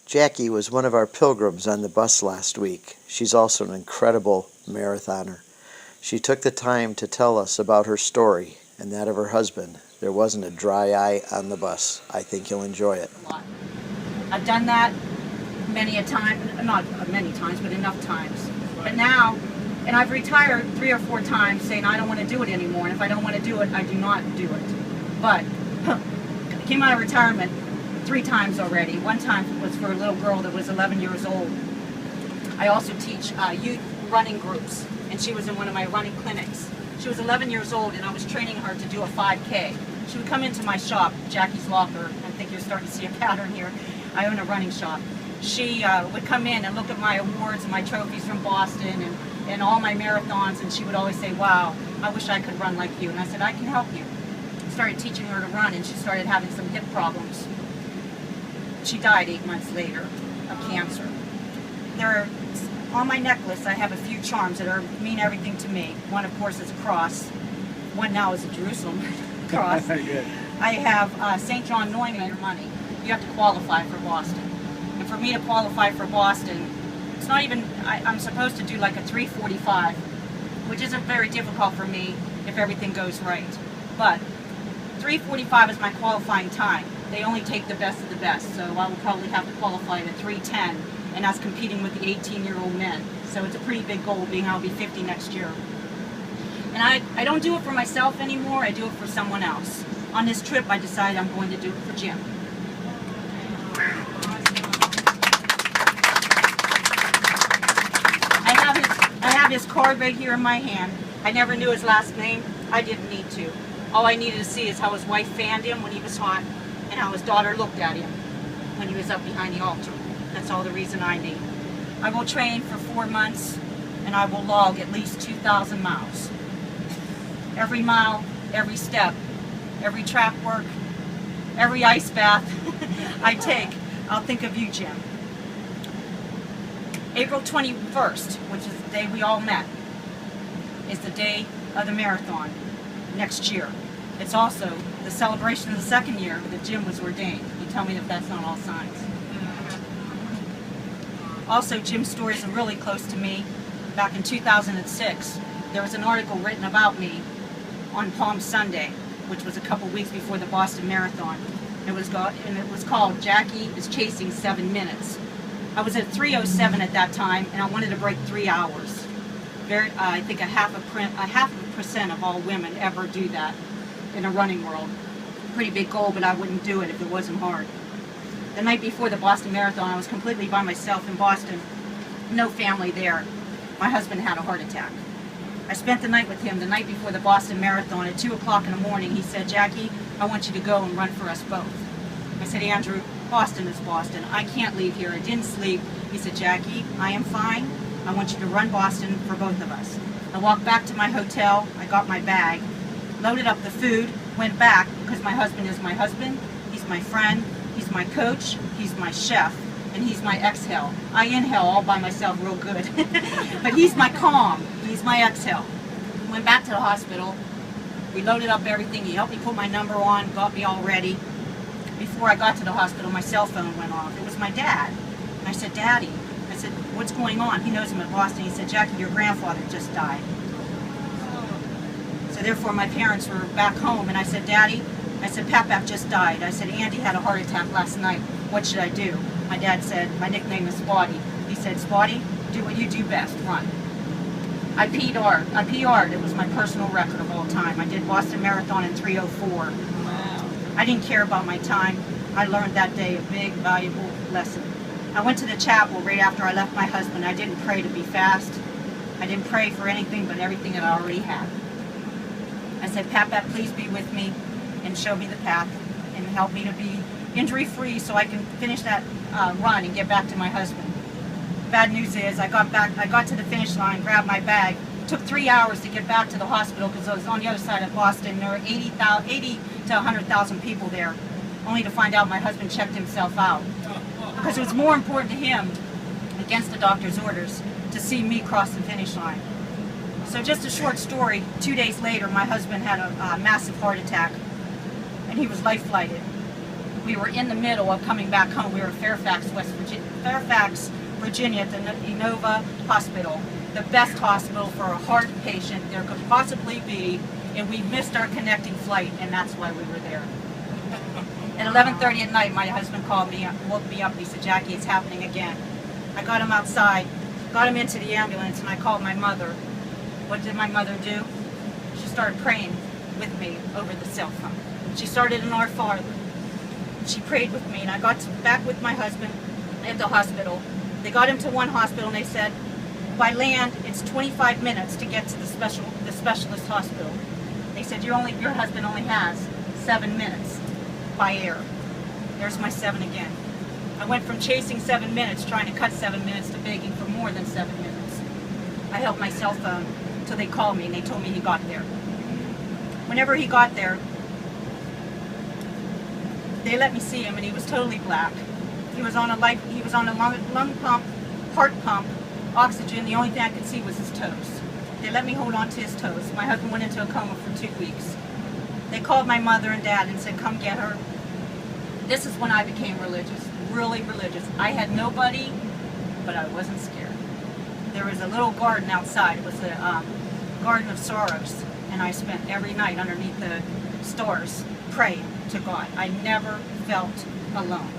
Jackie was one of our pilgrims on the bus last week. She's also an incredible marathoner. She took the time to tell us about her story and that of her husband. There wasn't a dry eye on the bus. I think you'll enjoy it. I've done that many a time, not many times, but enough times. But now, and I've retired 3 or 4 times saying I don't want to do it anymore, and if I don't want to do it, I do not do it. But I came out of retirement 3 times already. One time was for a little girl that was 11 years old. I also teach youth running groups, and she was in one of my running clinics. She was 11 years old, and I was training her to do a 5K. She would come into my shop, Jackie's Locker. I think you're starting to see a pattern here. I own a running shop. She would come in and look at my awards and my trophies from Boston and all my marathons, and she would always say, wow, I wish I could run like you. And I said, I can help you. Started teaching her to run, and she started having some hip problems. She died 8 months later of cancer. On my necklace, I have a few charms that mean everything to me. One, of course, is a cross. One now is a Jerusalem cross. I have St. John Neumann money. You have to qualify for Boston. And for me to qualify for Boston, it's not even, I'm supposed to do like a 3:45, which isn't very difficult for me if everything goes right. But 3:45 is my qualifying time. They only take the best of the best, so I will probably have to qualify at 3:10, and that's competing with the 18-year-old men. So it's a pretty big goal, being I'll be 50 next year. And I don't do it for myself anymore, I do it for someone else. On this trip, I decided I'm going to do it for Jim. I have his card right here in my hand. I never knew his last name. I didn't need to. All I needed to see is how his wife fanned him when he was hot, and how his daughter looked at him when he was up behind the altar. That's all the reason I need. I will train for 4 months, and I will log at least 2,000 miles. Every mile, every step, every track work, every ice bath I take, I'll think of you, Jim. April 21st, which is the day we all met, is the day of the marathon next year. It's also the celebration of the 2nd year that Jim was ordained. You tell me if that's not all signs. Also, Jim's stories are really close to me. Back in 2006, there was an article written about me on Palm Sunday, which was a couple weeks before the Boston Marathon. It was called "Jackie is Chasing 7 Minutes." I was at 3:07 at that time, and I wanted to break 3 hours. I think a half a percent of all women ever do that in a running world. Pretty big goal, but I wouldn't do it if it wasn't hard. The night before the Boston Marathon, I was completely by myself in Boston. No family there. My husband had a heart attack. I spent the night with him the night before the Boston Marathon. At 2 o'clock in the morning, he said, Jackie, I want you to go and run for us both. I said, Andrew, Boston is Boston. I can't leave here. I didn't sleep. He said, Jackie, I am fine. I want you to run Boston for both of us. I walked back to my hotel. I got my bag, loaded up the food, went back because my husband is my husband. He's my friend. He's my coach. He's my chef. And he's my exhale. I inhale all by myself real good. But he's my calm. He's my exhale. Went back to the hospital. We loaded up everything. He helped me put my number on, got me all ready. Before I got to the hospital, my cell phone went off. It was my dad. And I said, Daddy. I said, what's going on? He knows him in Boston. He said, Jackie, your grandfather just died. So therefore, my parents were back home. And I said, Daddy, I said, Pap just died. I said, Andy had a heart attack last night. What should I do? My dad said, my nickname is Spotty. He said, Spotty, do what you do best, run. I PR'd. It was my personal record of all time. I did Boston Marathon in 3:04. Wow. I didn't care about my time. I learned that day a big, valuable lesson. I went to the chapel right after I left my husband. I didn't pray to be fast. I didn't pray for anything but everything that I already had. I said, Pap, please be with me and show me the path and help me to be injury-free so I can finish that run and get back to my husband. Bad news is I got to the finish line, grabbed my bag. It took 3 hours to get back to the hospital because I was on the other side of Boston. There were 80 to 100,000 people there, only to find out my husband checked himself out. Because it was more important to him, against the doctor's orders, to see me cross the finish line. So just a short story, 2 days later my husband had a massive heart attack and he was life-flighted. We were in the middle of coming back home. We were in Fairfax, Virginia, at the Inova Hospital, the best hospital for a heart patient there could possibly be, and we missed our connecting flight, and that's why we were there. At 11:30 at night, my husband called me, woke me up, and he said, "Jackie, it's happening again." I got him outside, got him into the ambulance, and I called my mother. What did my mother do? She started praying with me over the cell phone. She started an Our Father. She prayed with me, and I got back with my husband at the hospital. They got him to one hospital, and they said, by land, it's 25 minutes to get to the specialist hospital. They said, your husband only has 7 minutes by air. There's my 7 again. I went from chasing 7 minutes, trying to cut 7 minutes, to begging for more than 7 minutes. I held my cell phone until they called me, and they told me he got there. Whenever he got there, they let me see him, and he was totally black. He was on a lung pump, heart pump, oxygen. The only thing I could see was his toes. They let me hold on to his toes. My husband went into a coma for 2 weeks. They called my mother and dad and said, "Come get her." This is when I became religious, really religious. I had nobody, but I wasn't scared. There was a little garden outside. It was the Garden of Sorrows, and I spent every night underneath the stars praying to God. I never felt alone.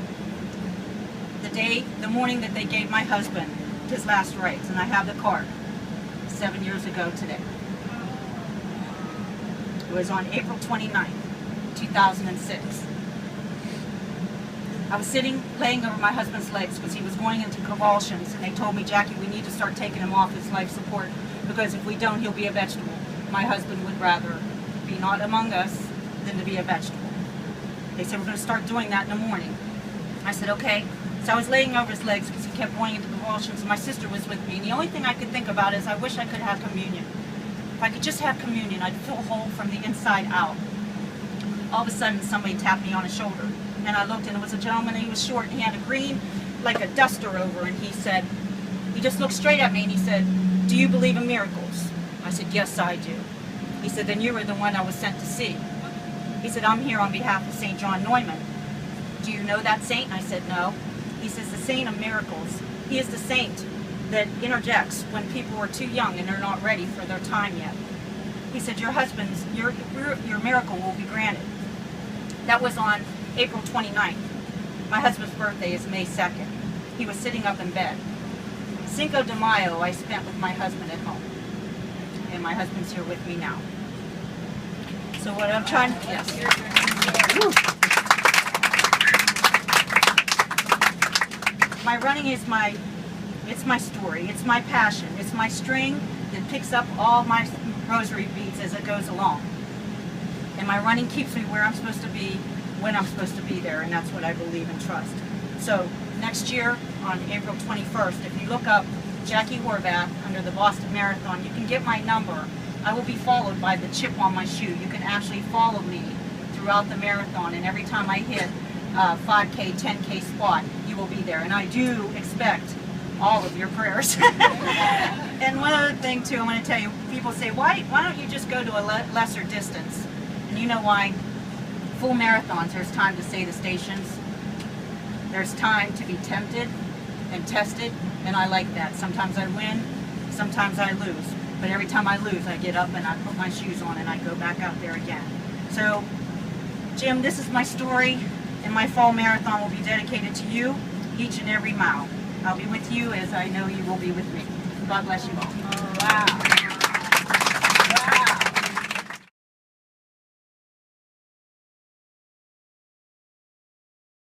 The morning that they gave my husband his last rites, and I have the card, 7 years ago today. It was on April 29th, 2006. I was laying over my husband's legs because he was going into convulsions, and they told me, "Jackie, we need to start taking him off his life support, because if we don't, he'll be a vegetable." My husband would rather be not among us than to be a vegetable. They said, "We're going to start doing that in the morning." I said, "Okay." So I was laying over his legs because he kept going into convulsions. My sister was with me, and the only thing I could think about is I wish I could have communion. If I could just have communion, I'd feel whole from the inside out. All of a sudden, somebody tapped me on the shoulder, and I looked, and it was a gentleman, and he was short, and he had a green, like a duster over, and he just looked straight at me, and he said, "Do you believe in miracles?" I said, "Yes, I do." He said, "Then you were the one I was sent to see." He said, "I'm here on behalf of St. John Neumann. Do you know that saint?" And I said, "No." He says, "The saint of miracles. He is the saint that interjects when people are too young and they're not ready for their time yet." He said, your miracle will be granted." That was on April 29th. My husband's birthday is May 2nd. He was sitting up in bed. Cinco de Mayo I spent with my husband at home. And my husband's here with me now. So what I'm trying to, yes. Woo. My running is it's my story, it's my passion, it's my string that picks up all my rosary beads as it goes along. And my running keeps me where I'm supposed to be, when I'm supposed to be there, and that's what I believe and trust. So next year, on April 21st, if you look up Jackie Horvath under the Boston Marathon, you can get my number. I will be followed by the chip on my shoe. You can actually follow me throughout the marathon, and every time I hit 5K, 10K spot, you will be there. And I do expect all of your prayers. And one other thing too, I want to tell you, people say, why don't you just go to a lesser distance? And you know why? Full marathons, there's time to say the stations. There's time to be tempted and tested, and I like that. Sometimes I win, sometimes I lose. But every time I lose, I get up and I put my shoes on and I go back out there again. So, Jim, this is my story, and my fall marathon will be dedicated to you, each and every mile. I'll be with you as I know you will be with me. God bless you all. Oh, wow.